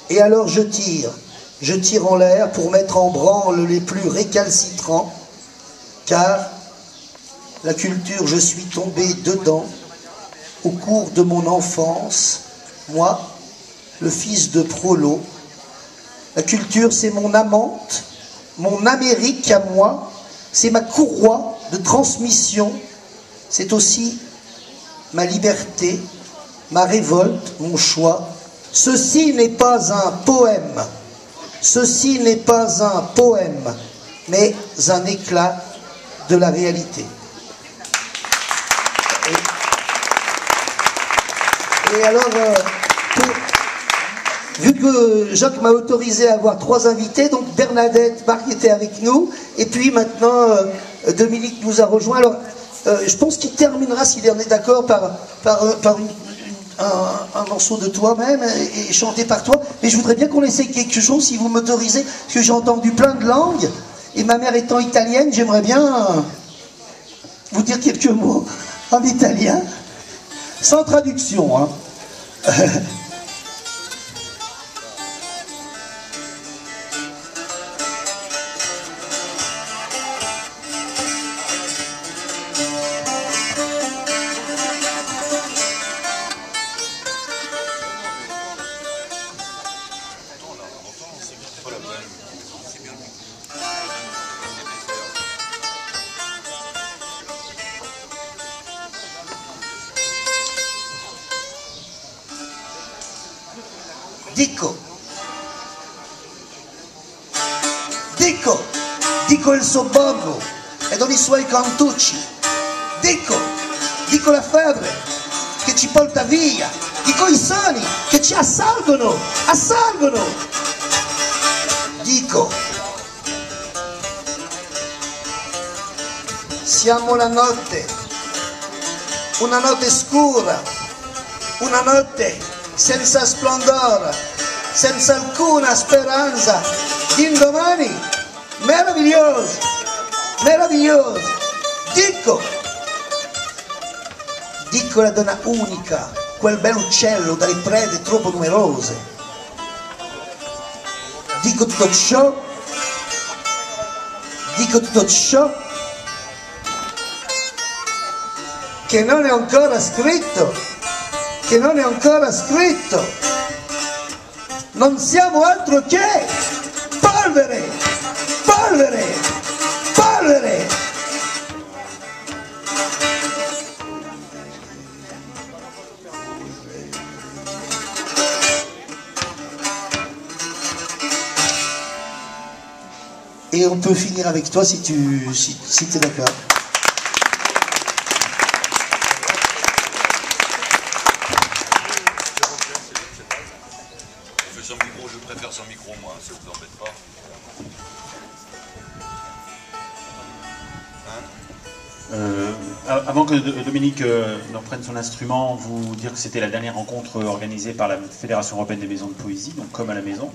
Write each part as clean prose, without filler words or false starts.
Et alors je tire en l'air pour mettre en branle les plus récalcitrants, car la culture, je suis tombé dedans au cours de mon enfance, moi, le fils de Prolo. La culture, c'est mon amante, mon Amérique à moi, c'est ma courroie de transmission, c'est aussi ma liberté, ma révolte, mon choix. Ceci n'est pas un poème, ceci n'est pas un poème, mais un éclat de la réalité. Et alors, vu que Jacques m'a autorisé à avoir 3 invités, donc Bernadette, Marc était avec nous, et puis maintenant Dominique nous a rejoint. Alors, je pense qu'il terminera, s'il en est d'accord, par un morceau de toi-même et chanté par toi. Mais je voudrais bien qu'on essaye quelque chose, si vous m'autorisez, parce que j'ai entendu plein de langues, et ma mère étant italienne, j'aimerais bien vous dire quelques mots en italien, sans traduction, hein. Dico il sobborgo e con i suoi cantucci, dico la febbre che ci porta via, dico i sogni che ci assalgono, dico siamo la notte, una notte scura, una notte senza splendore, senza alcuna speranza d'indomani. Meraviglioso, meraviglioso. Dico la donna unica, quel bel uccello dalle prede troppo numerose. Dico tutto ciò che non è ancora scritto, non siamo altro che polvere. Et on peut finir avec toi si tu es d'accord. Je fais sans micro, je préfère sans micro moi, ça vous embête pas. Avant que Dominique nous reprenne son instrument, vous dire que c'était la dernière rencontre organisée par la Fédération Européenne des Maisons de Poésie, donc comme à la maison.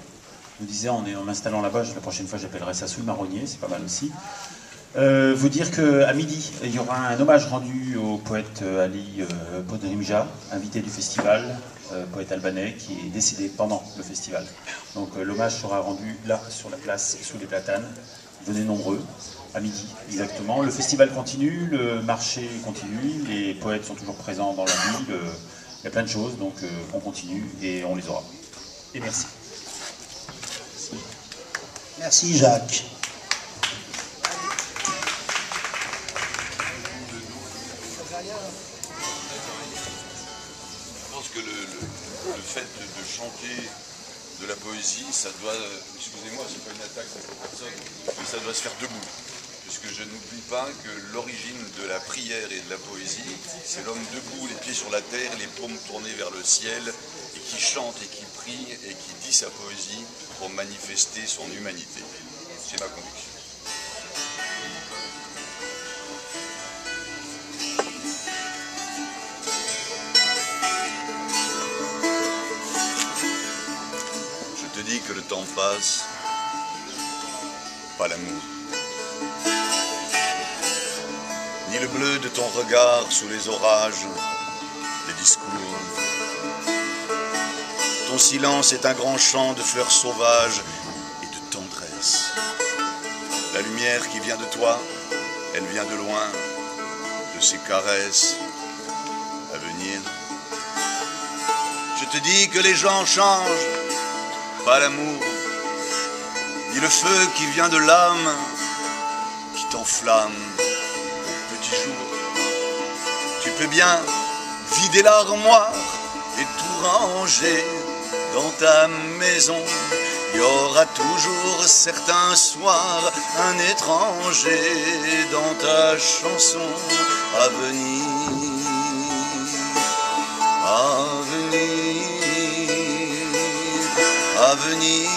Je vous disais, en m'installant là-bas, la prochaine fois j'appellerai ça sous le marronnier, c'est pas mal aussi. Vous dire qu'à midi, il y aura un hommage rendu au poète Ali Podrimja, invité du festival, poète albanais qui est décédé pendant le festival. Donc l'hommage sera rendu là, sur la place, sous les platanes. Venez nombreux, à midi exactement. Le festival continue, le marché continue, les poètes sont toujours présents dans la ville, il y a plein de choses, donc on continue et on les aura. Et merci. Merci Jacques. Je pense que le fait de chanter de la poésie, ça doit, excusez-moi, c'est pas une attaque contre personne, mais ça doit se faire debout. Puisque je n'oublie pas que l'origine de la prière et de la poésie, c'est l'homme debout, les pieds sur la terre, les paumes tournées vers le ciel, et qui chante et qui prie et qui dit sa poésie pour manifester son humanité. C'est ma conviction. Je te dis que le temps passe, pas l'amour. Ni le bleu de ton regard sous les orages, les discours. Ton silence est un grand champ de fleurs sauvages et de tendresse. La lumière qui vient de toi, elle vient de loin, de ces caresses à venir. Je te dis que les gens changent, pas l'amour, ni le feu qui vient de l'âme, qui t'enflamme au petit jour. Tu peux bien vider l'armoire et tout ranger dans ta maison. Il y aura toujours certains soirs un étranger dans ta chanson à venir, à venir, à venir.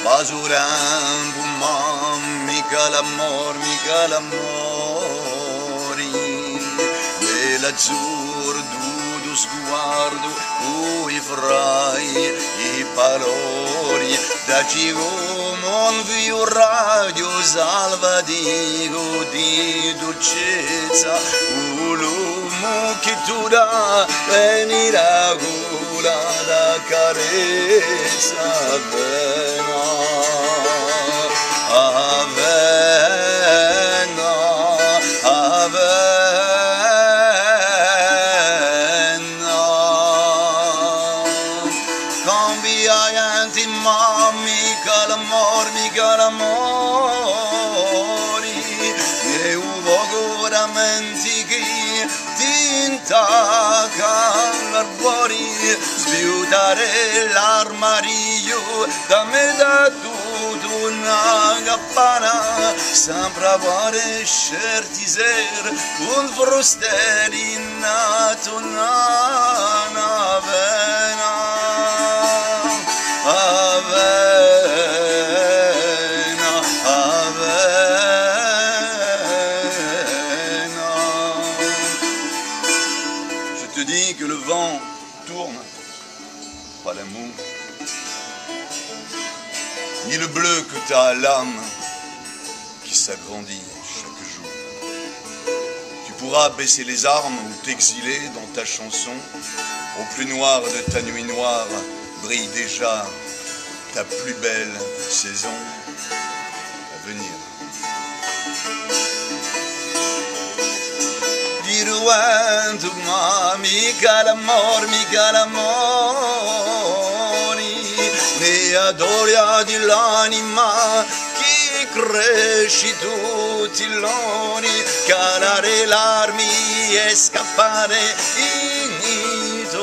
Basuran bumam mica l'amor nell'azzurro do sguardo cui frai I paroli da cigomon viu radio salvadigo di dolcezza l'uomo che tu dà venirà gula da carezza Avena, Avena, Avena. Cambiai mica l'amori e uvo ramenti che t'intaca l'arbori sviutare l'armadio da me da tutto una campana sempre avere certi ser un frusteri nato una vena Avena, Avena. Je te dis que le vent tourne, pas l'amour, ni le bleu que t'as l'âme qui s'agrandit chaque jour. Tu pourras baisser les armes ou t'exiler dans ta chanson. Au plus noir de ta nuit noire brille déjà ta plus belle saison à venir. Diruento ma mica l'amori ne adoria di l'anima che cresci tutti i loni calare l'armi e scappare inito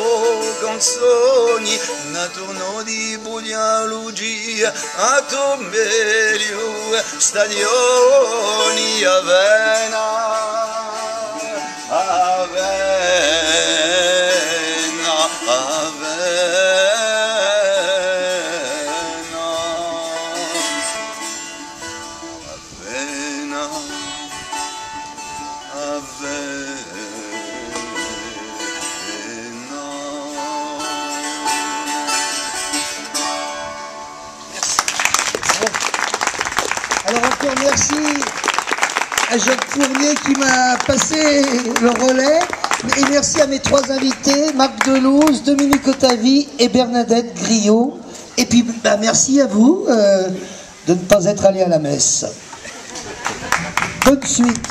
con sogni nato di budialogia a tu meglio stagioni Avena Avena Avena Avena Avena. Alors encore merci à Jacques Fournier qui m'a passé le relais. Et merci à mes trois invités, Marc Delouze, Dominique Otavi et Bernadette Griot. Et puis merci à vous de ne pas être allé à la messe. Bonne suite.